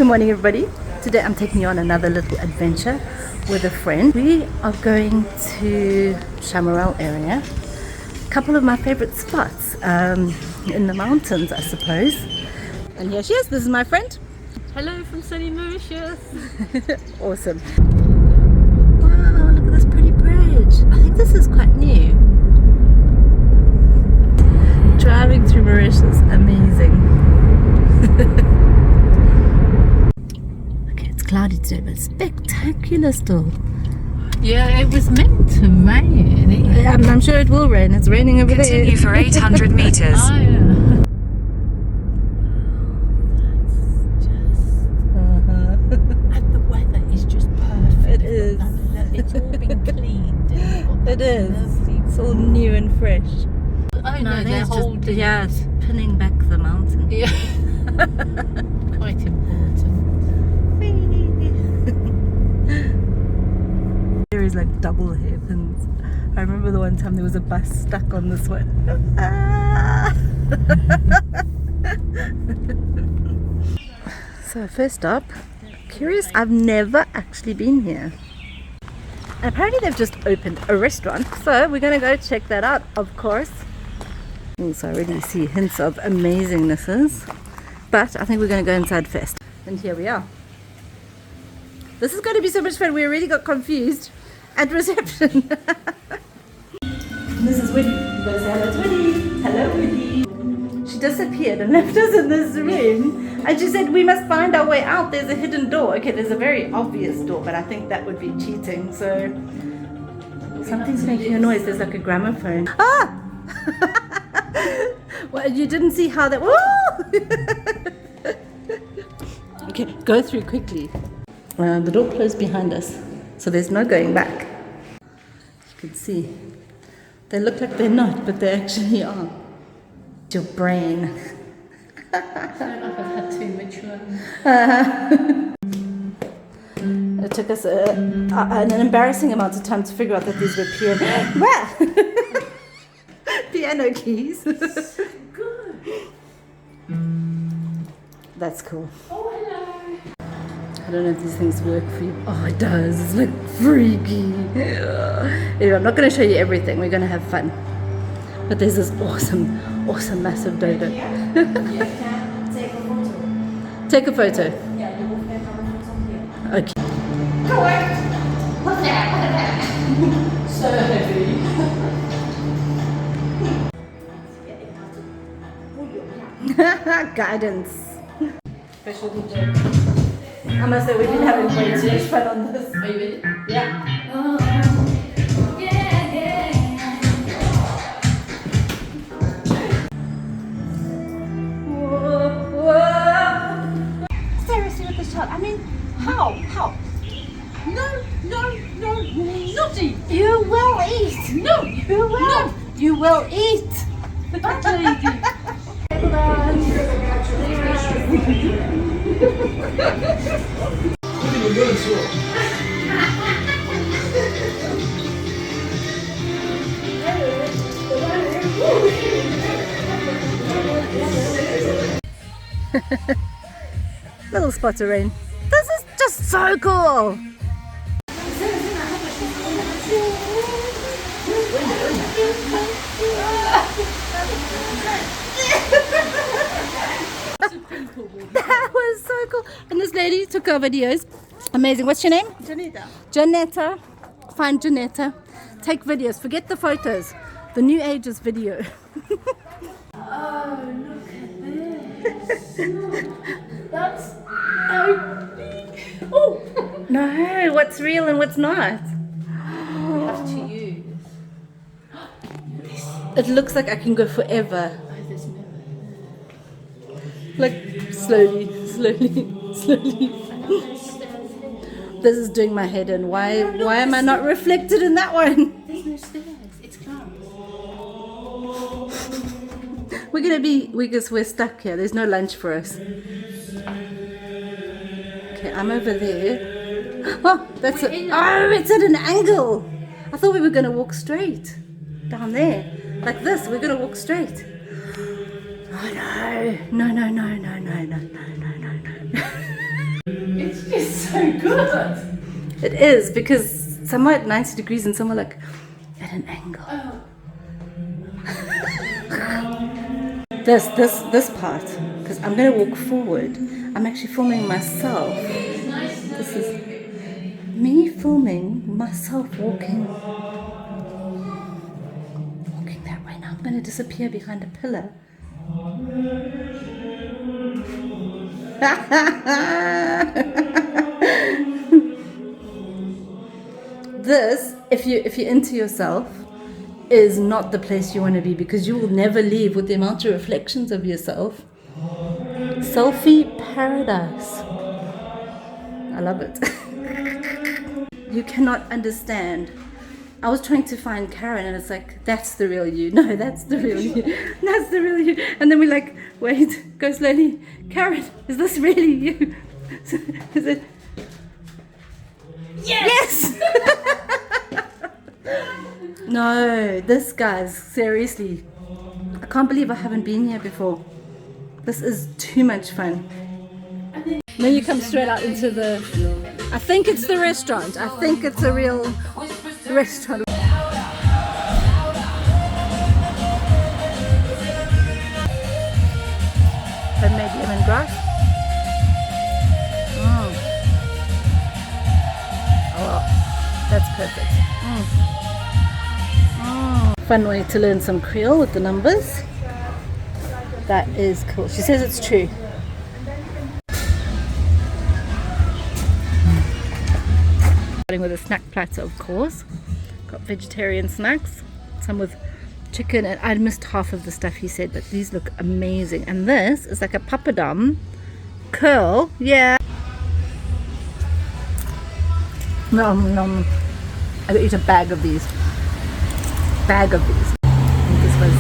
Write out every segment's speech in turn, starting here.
Good morning, everybody. Today I'm taking you on another little adventure with a friend. We are going to Chamarel area. A couple of my favorite spots in the mountains, I suppose. And here she is. This is my friend. Hello from sunny Mauritius. Awesome. Wow, look at this pretty bridge. I think this is quite new. Driving through Mauritius, amazing. Okay, it's cloudy today, but spectacular still. Yeah, it was meant to rain. I'm sure it will rain. It's raining over there. Continue for 800 meters. Oh, yeah. And the weather is just perfect. It is. It's all been cleaned. It is. It's all new and fresh. Oh no, I think they're it's holding. just, yeah, it's pinning back the mountain. Yeah. Quite important. There is like double hairpins. I remember the one time there was a bus stuck on this one. So first up, curious, I've never actually been here. And apparently they've just opened a restaurant, so we're gonna go check that out, of course. So I already see hints of amazingnesses, but I think we're gonna go inside first. And here we are. This is going to be so much fun. We already got confused at reception. This is Winnie. You gotta say hello to Winnie. Hello, Winnie. She disappeared and left us in this room. And she said we must find our way out. There's a hidden door. Okay, there's a very obvious door, but I think that would be cheating. So something's making a noise. There's like a gramophone. Ah! Well, you didn't see how that. Okay, go through quickly. The door closed behind us, so there's no going back. You can see. They look like they're not, but they actually are. Your brain. I don't know if I've had too much one. It took us an embarrassing amount of time to figure out that these were piano keys. Good. That's cool. Oh, hello. I don't know if these things work for you. Oh, it does. It's like freaky. Anyway, I'm not going to show you everything. We're going to have fun. But there's this awesome massive dodo. You can take a photo. Take a photo. Yeah, you will get our photo here. Okay. So heavy. Guidance. Special DJ. I must say we've been having way too much fun on this. Are you ready? Yeah. Whoa. Seriously with the shot. I mean, how? No, naughty. You will eat. No, You will. No. You will eat. Bad lady. Little spots of rain. This is just so cool. That was so cool. And this lady took our videos. Amazing. What's your name? Janetta. Find Janetta. Take videos. Forget the photos. The new age is video. Oh, look at this. That's so big. Oh! No, what's real and what's not? We have to use. It looks like I can go forever. Oh, this mirror. Like slowly. This is doing my head in. Why am I not reflected in that one? There's no stairs. It's closed. We're stuck here. There's no lunch for us. Okay, I'm over there. Oh, that's it. Oh, it's at an angle. I thought we were gonna walk straight down there, like this. We're gonna walk straight. Oh no! so good. It is, because some are at 90 degrees and some are like at an angle. This part, because I'm going to walk forward. I'm actually filming myself. This is me filming myself walking that way. Now I'm going to disappear behind a pillar. This, if you're into yourself, is not the place you want to be, because you will never leave with the amount of reflections of yourself. Selfie paradise. I love it. You cannot understand. I was trying to find Karen and it's like, that's the real you. No, that's the real you. That's the real you. And then we're like, wait, go slowly. Karen, is this really you? Is it? Yes! No, this, guys, seriously, I can't believe I haven't been here before. This is too much fun. Then you come straight out into the, I think it's the restaurant. I think it's a real restaurant. Homemade lemongrass. Oh, that's perfect. Fun way to learn some Creole with the numbers. That is cool. She says it's true. Starting with a snack platter, of course. Got vegetarian snacks, some with chicken, and I missed half of the stuff he said, but these look amazing. And this is like a papadum curl. Yeah. No. I could eat a bag of these. I think this was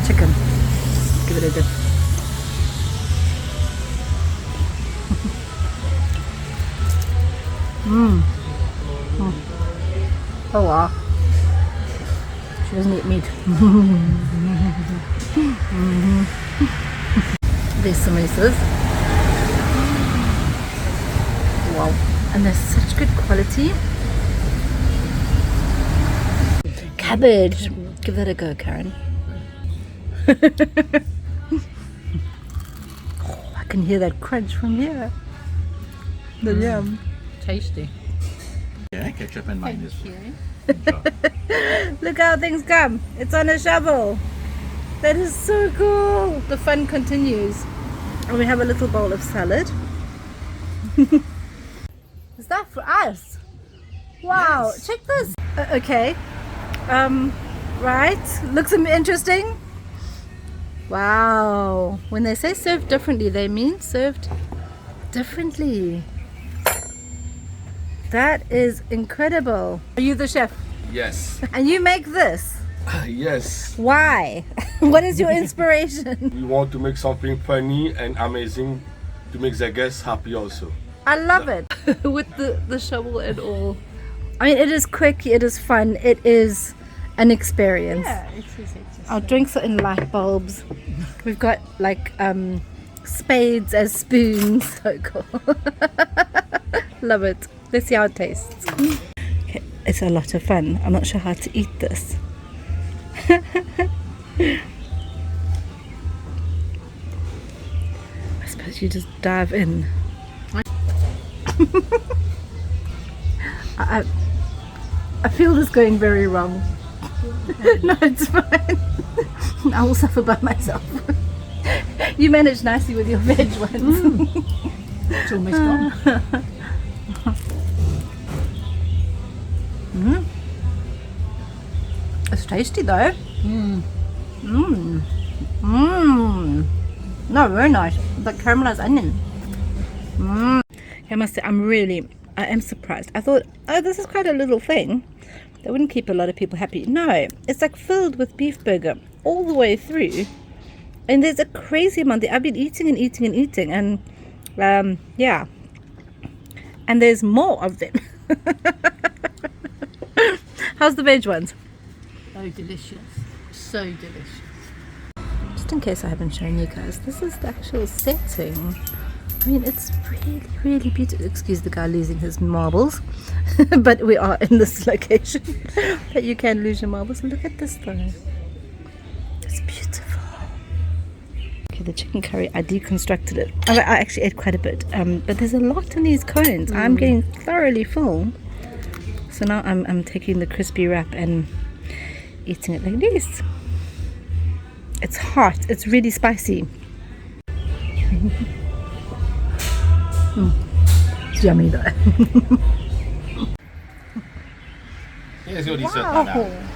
chicken. Give it a dip. Oh wow. She doesn't eat meat. These samosas. Wow. And they're such good quality. Cabbage. Give that a go, Karen. Oh, I can hear that crunch from here. The yum. Tasty. Yeah, ketchup and mayonnaise. Look how things come. It's on a shovel. That is so cool. The fun continues. And we have a little bowl of salad. Is that for us? Wow, yes. Check this. Okay. Right. Looks interesting. Wow. When they say served differently, they mean served differently. That is incredible. Are you the chef? Yes. And you make this? Yes. Why? What is your inspiration? We want to make something funny and amazing to make the guests happy also. I love it. With the shovel and all. I mean, it is quick, it is fun, it is an experience. Yeah, it is. Our drinks are in light bulbs. We've got like spades as spoons. So cool. Love it. Let's see how it tastes. Okay, it's a lot of fun. I'm not sure how to eat this. I suppose you just dive in. I feel this going very wrong. No, it's fine. I will suffer by myself. You managed nicely with your veg ones. It's almost gone. It's tasty though. No, very nice. Like caramelized onion. I must say, I am surprised. I thought, oh, this is quite a little thing. That wouldn't keep a lot of people happy. No, it's like filled with beef burger all the way through. And there's a crazy amount. I've been eating and eating and eating. And yeah. And there's more of them. How's the veg ones? Oh, delicious. So delicious. Just in case I haven't shown you guys, this is the actual setting I mean, it's really, really beautiful. Excuse the guy losing his marbles, but we are in this location that you can lose your marbles. Look at this though. It's beautiful. Okay, the chicken curry, I deconstructed it. I actually ate quite a bit, but there's a lot in these cones. I'm getting thoroughly full. So now I'm taking the crispy wrap and eating it like this. It's hot. It's really spicy. It's yummy though. Here's your dessert, Wow. Nana.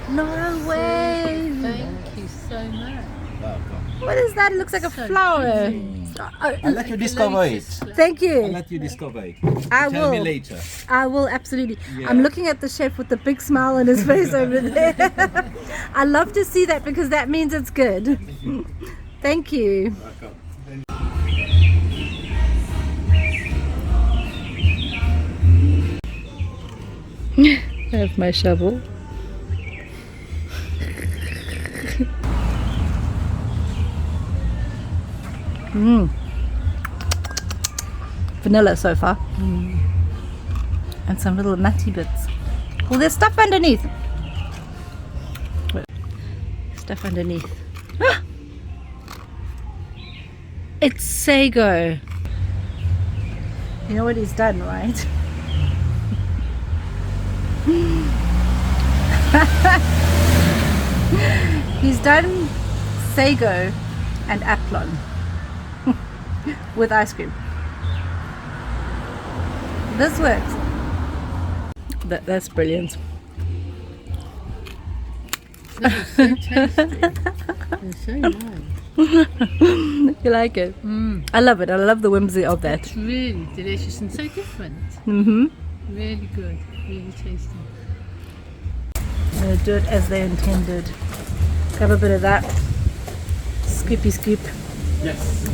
No way. Thank you so much. Welcome. What is that? It looks like a flower. I'll let you discover it. Thank I'll you. let you discover it. I Tell me will. later. I will absolutely. Yeah. I'm looking at the chef with the big smile on his face over there. I love to see that because that means it's good. Thank you. Welcome. I have my shovel. Vanilla so far. And some little nutty bits. Well, there's stuff underneath. Wait. Stuff underneath. It's sago. You know what he's done, right? He's done sago and applon with ice cream. This works. That's brilliant. They're so tasty. They're so nice. You like it? I love it. I love the whimsy of that. It's really delicious and so different. Really good. Really tasty. I'm gonna do it as they intended. Grab a bit of that. Scoopy scoop. Yes.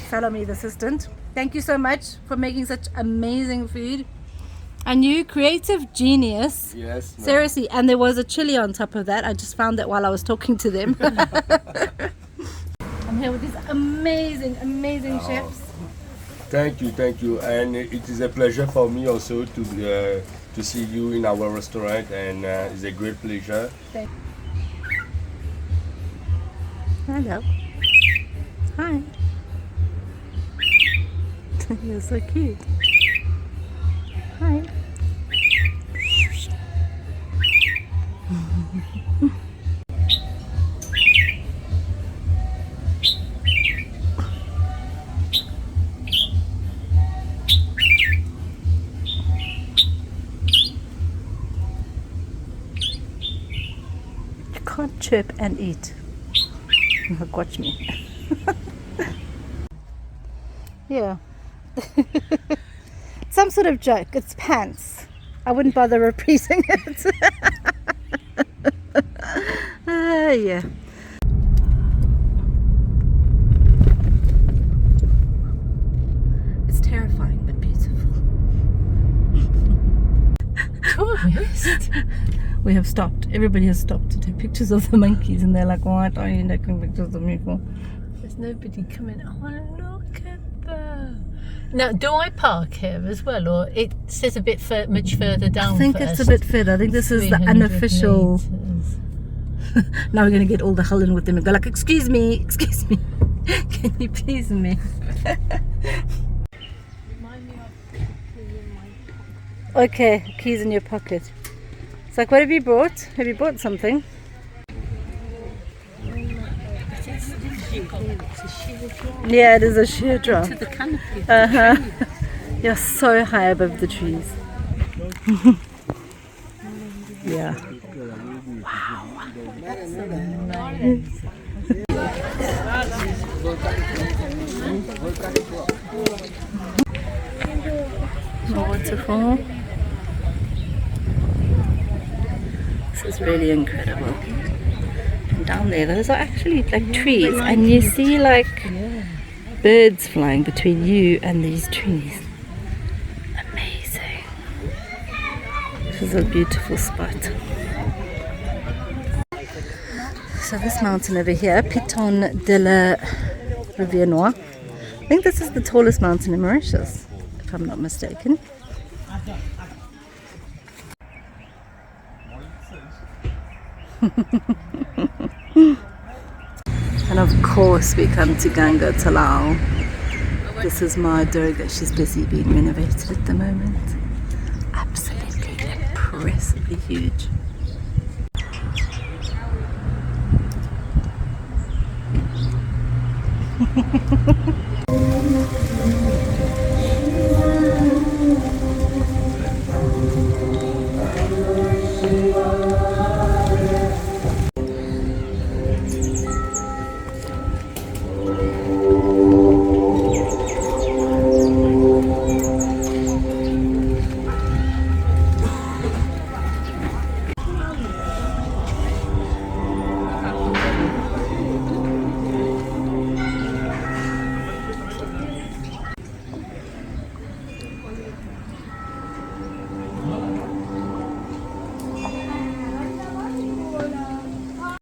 Salome, the assistant. Thank you so much for making such amazing food. And you, creative genius. Yes. ma'am. Seriously, and there was a chili on top of that. I just found that while I was talking to them. I'm here with these amazing chefs. Thank you, and it is a pleasure for me also to see you in our restaurant, and it's a great pleasure. Hello. Hi. You're so cute. Hi. You can't chirp and eat. Look, watch me. Yeah. Some sort of joke. It's pants. I wouldn't bother repeating it. Yeah. It's terrifying but beautiful. Tourist? We have stopped. Everybody has stopped to take pictures of the monkeys, and they're like, "What are you taking pictures of me for?" There's nobody coming. Oh, look at that. Now, do I park here as well, or it says a bit much further down? I think it's a bit further. I think this is the 300 unofficial. meters. Now we're gonna get all the hell in with them and go like, "Excuse me, can you please me?" Okay, keys in your pocket. It's like, what have you brought? Have you brought something? Yeah, it is a sheer drop. To the canopy. You're so high above the trees. Yeah. Waterfall. This is really incredible. And down there, those are actually like trees, and you see like birds flying between you and these trees. Amazing. This is a beautiful spot. So this mountain over here, Piton de la Rivière Noire. I think this is the tallest mountain in Mauritius, if I'm not mistaken. And of course we come to Ganga Talao. This is Maa Durga. She's busy being renovated at the moment. Absolutely impressively huge.